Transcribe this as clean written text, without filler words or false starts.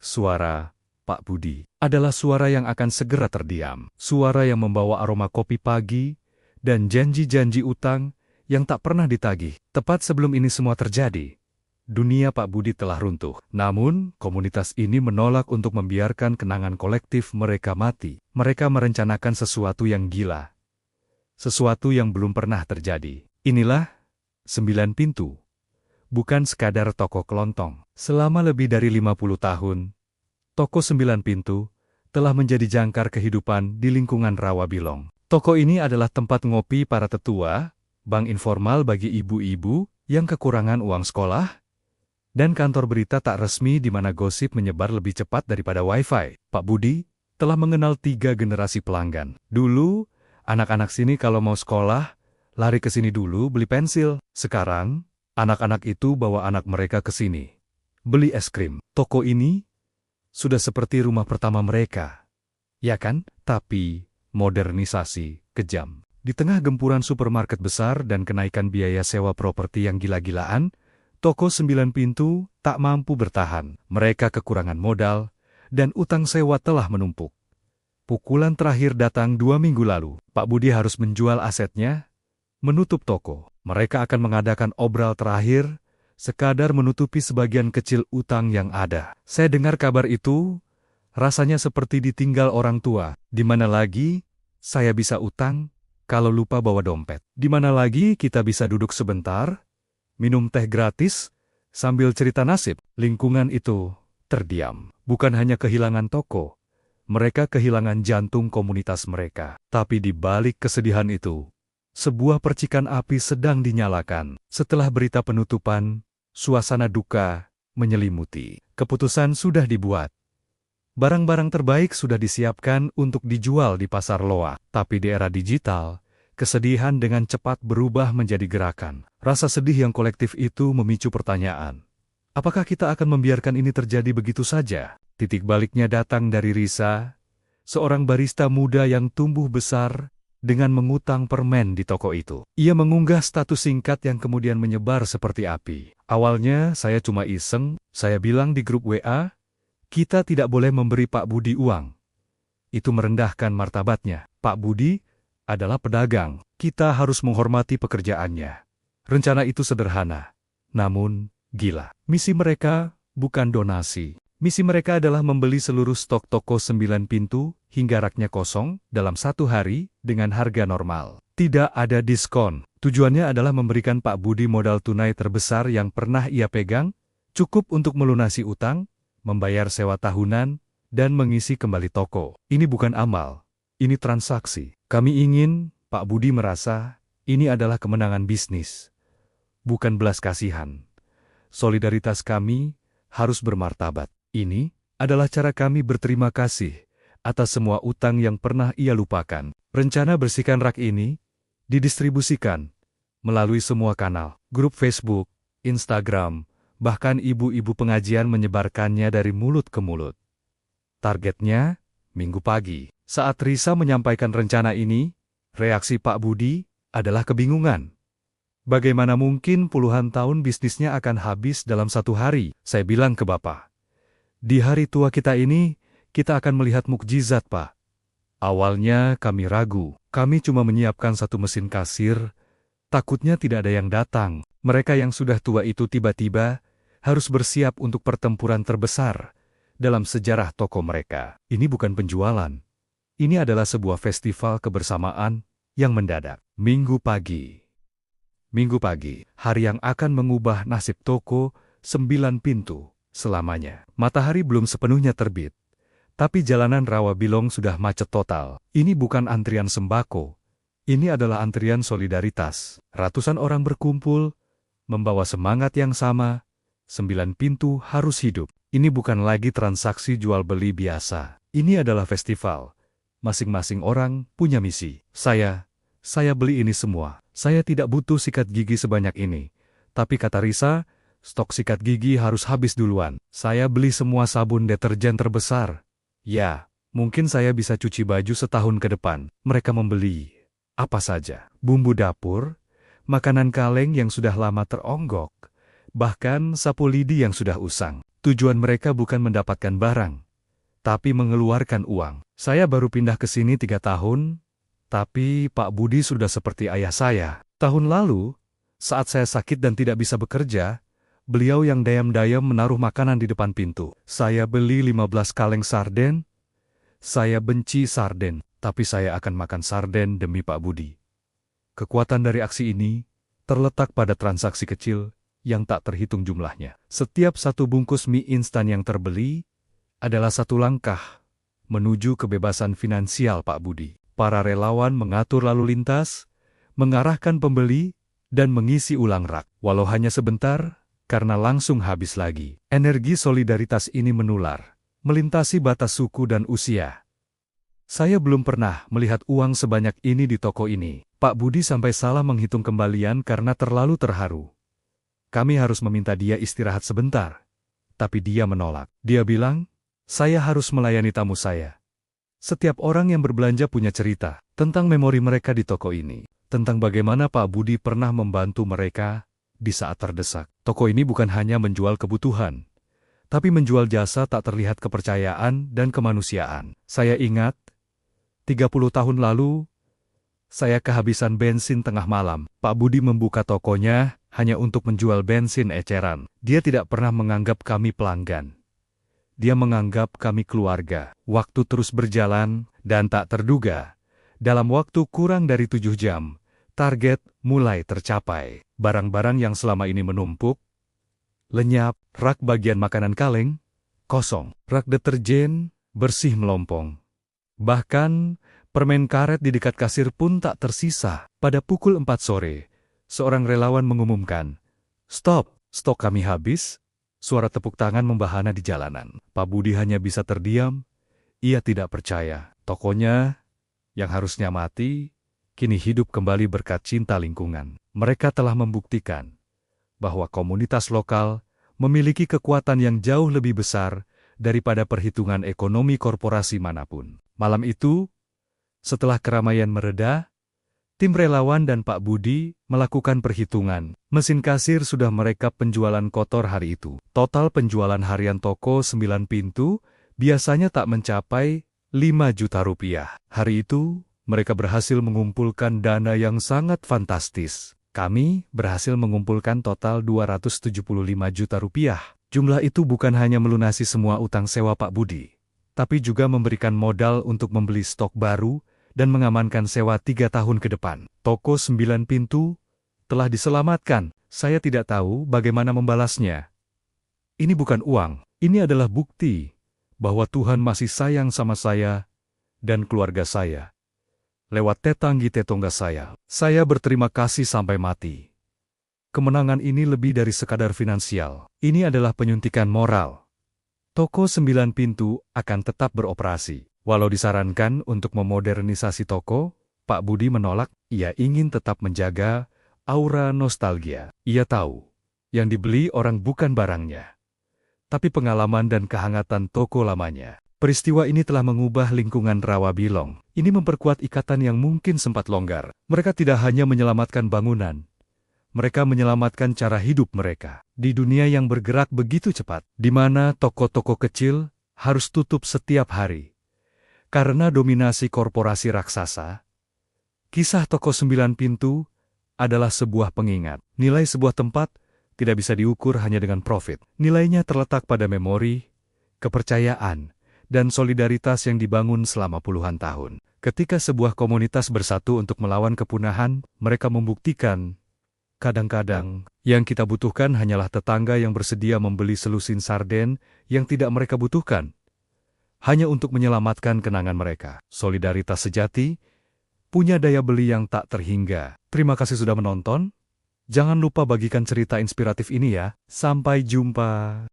Suara Pak Budi adalah suara yang akan segera terdiam. Suara yang membawa aroma kopi pagi dan janji-janji utang yang tak pernah ditagih. Tepat sebelum ini semua terjadi, dunia Pak Budi telah runtuh. Namun, komunitas ini menolak untuk membiarkan kenangan kolektif mereka mati. Mereka merencanakan sesuatu yang gila. Sesuatu yang belum pernah terjadi. Inilah 9 Pintu. Bukan sekadar toko kelontong. Selama lebih dari 50 tahun, toko 9 Pintu telah menjadi jangkar kehidupan di lingkungan Rawabilong. Toko ini adalah tempat ngopi para tetua, bank informal bagi ibu-ibu yang kekurangan uang sekolah, dan kantor berita tak resmi di mana gosip menyebar lebih cepat daripada Wi-Fi. Pak Budi telah mengenal 3 generasi pelanggan. Dulu, anak-anak sini kalau mau sekolah, lari ke sini dulu beli pensil. Sekarang, anak-anak itu bawa anak mereka ke sini, beli es krim. Toko ini sudah seperti rumah pertama mereka. Ya kan? Tapi, modernisasi kejam. Di tengah gempuran supermarket besar dan kenaikan biaya sewa properti yang gila-gilaan, toko 9 Pintu tak mampu bertahan. Mereka kekurangan modal, dan utang sewa telah menumpuk. Pukulan terakhir datang 2 minggu lalu. Pak Budi harus menjual asetnya, menutup toko. Mereka akan mengadakan obral terakhir, sekadar menutupi sebagian kecil utang yang ada. Saya dengar kabar itu, rasanya seperti ditinggal orang tua. Di mana lagi saya bisa utang kalau lupa bawa dompet? Di mana lagi kita bisa duduk sebentar, minum teh gratis, sambil cerita nasib? Lingkungan itu terdiam. Bukan hanya kehilangan toko, mereka kehilangan jantung komunitas mereka. Tapi di balik kesedihan itu, sebuah percikan api sedang dinyalakan. Setelah berita penutupan, suasana duka menyelimuti. Keputusan sudah dibuat. Barang-barang terbaik sudah disiapkan untuk dijual di pasar loak. Tapi di era digital, kesedihan dengan cepat berubah menjadi gerakan. Rasa sedih yang kolektif itu memicu pertanyaan. Apakah kita akan membiarkan ini terjadi begitu saja? Titik baliknya datang dari Risa, seorang barista muda yang tumbuh besar dengan mengutang permen di toko itu. Ia mengunggah status singkat yang kemudian menyebar seperti api. Awalnya saya cuma iseng, saya bilang di grup WA, kita tidak boleh memberi Pak Budi uang. Itu merendahkan martabatnya. Pak Budi adalah pedagang, kita harus menghormati pekerjaannya. Rencana itu sederhana, namun gila. Misi mereka bukan donasi. Misi mereka adalah membeli seluruh stok toko 9 Pintu hingga raknya kosong dalam 1 hari dengan harga normal. Tidak ada diskon. Tujuannya adalah memberikan Pak Budi modal tunai terbesar yang pernah ia pegang, cukup untuk melunasi utang, membayar sewa tahunan, dan mengisi kembali toko. Ini bukan amal, ini transaksi. Kami ingin Pak Budi merasa ini adalah kemenangan bisnis, bukan belas kasihan. Solidaritas kami harus bermartabat. Ini adalah cara kami berterima kasih atas semua utang yang pernah ia lupakan. Rencana bersihkan rak ini didistribusikan melalui semua kanal, grup Facebook, Instagram, bahkan ibu-ibu pengajian menyebarkannya dari mulut ke mulut. Targetnya, Minggu pagi. Saat Risa menyampaikan rencana ini, reaksi Pak Budi adalah kebingungan. Bagaimana mungkin puluhan tahun bisnisnya akan habis dalam 1 hari? Saya bilang ke Bapak, di hari tua kita ini, kita akan melihat mukjizat, Pak. Awalnya kami ragu. Kami cuma menyiapkan 1 mesin kasir, takutnya tidak ada yang datang. Mereka yang sudah tua itu tiba-tiba harus bersiap untuk pertempuran terbesar dalam sejarah toko mereka. Ini bukan penjualan. Ini adalah sebuah festival kebersamaan yang mendadak. Minggu pagi. Minggu pagi, hari yang akan mengubah nasib toko 9 Pintu selamanya. Matahari belum sepenuhnya terbit, tapi jalanan Rawabilong sudah macet total. Ini bukan antrian sembako, ini adalah antrian solidaritas. Ratusan orang berkumpul, membawa semangat yang sama. 9 Pintu harus hidup. Ini bukan lagi transaksi jual-beli biasa. Ini adalah festival. Masing-masing orang punya misi. Saya beli ini semua. Saya tidak butuh sikat gigi sebanyak ini. Tapi kata Risa, stok sikat gigi harus habis duluan. Saya beli semua sabun deterjen terbesar. Ya, mungkin saya bisa cuci baju setahun ke depan. Mereka membeli apa saja. Bumbu dapur, makanan kaleng yang sudah lama teronggok, bahkan sapu lidi yang sudah usang. Tujuan mereka bukan mendapatkan barang, tapi mengeluarkan uang. Saya baru pindah ke sini 3 tahun, tapi Pak Budi sudah seperti ayah saya. Tahun lalu, saat saya sakit dan tidak bisa bekerja, beliau yang dayam-dayam menaruh makanan di depan pintu. Saya beli 15 kaleng sarden. Saya benci sarden, tapi saya akan makan sarden demi Pak Budi. Kekuatan dari aksi ini terletak pada transaksi kecil yang tak terhitung jumlahnya. Setiap satu bungkus mie instan yang terbeli adalah satu langkah menuju kebebasan finansial Pak Budi. Para relawan mengatur lalu lintas, mengarahkan pembeli, dan mengisi ulang rak. Walau hanya sebentar, karena langsung habis lagi. Energi solidaritas ini menular, melintasi batas suku dan usia. Saya belum pernah melihat uang sebanyak ini di toko ini. Pak Budi sampai salah menghitung kembalian karena terlalu terharu. Kami harus meminta dia istirahat sebentar, tapi dia menolak. Dia bilang, saya harus melayani tamu saya. Setiap orang yang berbelanja punya cerita tentang memori mereka di toko ini, tentang bagaimana Pak Budi pernah membantu mereka di saat terdesak. Toko ini bukan hanya menjual kebutuhan, tapi menjual jasa tak terlihat kepercayaan dan kemanusiaan. Saya ingat, 30 tahun lalu, saya kehabisan bensin tengah malam. Pak Budi membuka tokonya hanya untuk menjual bensin eceran. Dia tidak pernah menganggap kami pelanggan. Dia menganggap kami keluarga. Waktu terus berjalan, dan tak terduga. Dalam waktu kurang dari 7 jam, target mulai tercapai. Barang-barang yang selama ini menumpuk, lenyap, rak bagian makanan kaleng, kosong. Rak deterjen, bersih melompong. Bahkan, permen karet di dekat kasir pun tak tersisa. Pada pukul 4 sore, seorang relawan mengumumkan, "Stop, stok kami habis." Suara tepuk tangan membahana di jalanan. Pak Budi hanya bisa terdiam. Ia tidak percaya. Tokonya, yang harusnya mati, kini hidup kembali berkat cinta lingkungan. Mereka telah membuktikan bahwa komunitas lokal memiliki kekuatan yang jauh lebih besar daripada perhitungan ekonomi korporasi manapun. Malam itu, setelah keramaian mereda, tim relawan dan Pak Budi melakukan perhitungan. Mesin kasir sudah merekap penjualan kotor hari itu. Total penjualan harian toko 9 pintu biasanya tak mencapai 5 juta rupiah. Hari itu, mereka berhasil mengumpulkan dana yang sangat fantastis. Kami berhasil mengumpulkan total 275 juta rupiah. Jumlah itu bukan hanya melunasi semua utang sewa Pak Budi, tapi juga memberikan modal untuk membeli stok baru dan mengamankan sewa 3 tahun ke depan. Toko 9 pintu telah diselamatkan. Saya tidak tahu bagaimana membalasnya. Ini bukan uang, ini adalah bukti bahwa Tuhan masih sayang sama saya dan keluarga saya. Lewat tetangga-tetangga saya, saya berterima kasih sampai mati. Kemenangan ini lebih dari sekadar finansial. Ini adalah penyuntikan moral. Toko 9 pintu akan tetap beroperasi. Walau disarankan untuk memodernisasi toko, Pak Budi menolak. Ia ingin tetap menjaga aura nostalgia. Ia tahu, yang dibeli orang bukan barangnya, tapi pengalaman dan kehangatan toko lamanya. Peristiwa ini telah mengubah lingkungan Rawabilong. Ini memperkuat ikatan yang mungkin sempat longgar. Mereka tidak hanya menyelamatkan bangunan, mereka menyelamatkan cara hidup mereka. Di dunia yang bergerak begitu cepat, di mana toko-toko kecil harus tutup setiap hari karena dominasi korporasi raksasa, kisah toko 9 pintu adalah sebuah pengingat. Nilai sebuah tempat tidak bisa diukur hanya dengan profit. Nilainya terletak pada memori, kepercayaan, dan solidaritas yang dibangun selama puluhan tahun. Ketika sebuah komunitas bersatu untuk melawan kepunahan, mereka membuktikan, kadang-kadang, yang kita butuhkan hanyalah tetangga yang bersedia membeli selusin sarden yang tidak mereka butuhkan, hanya untuk menyelamatkan kenangan mereka. Solidaritas sejati punya daya beli yang tak terhingga. Terima kasih sudah menonton. Jangan lupa bagikan cerita inspiratif ini ya. Sampai jumpa.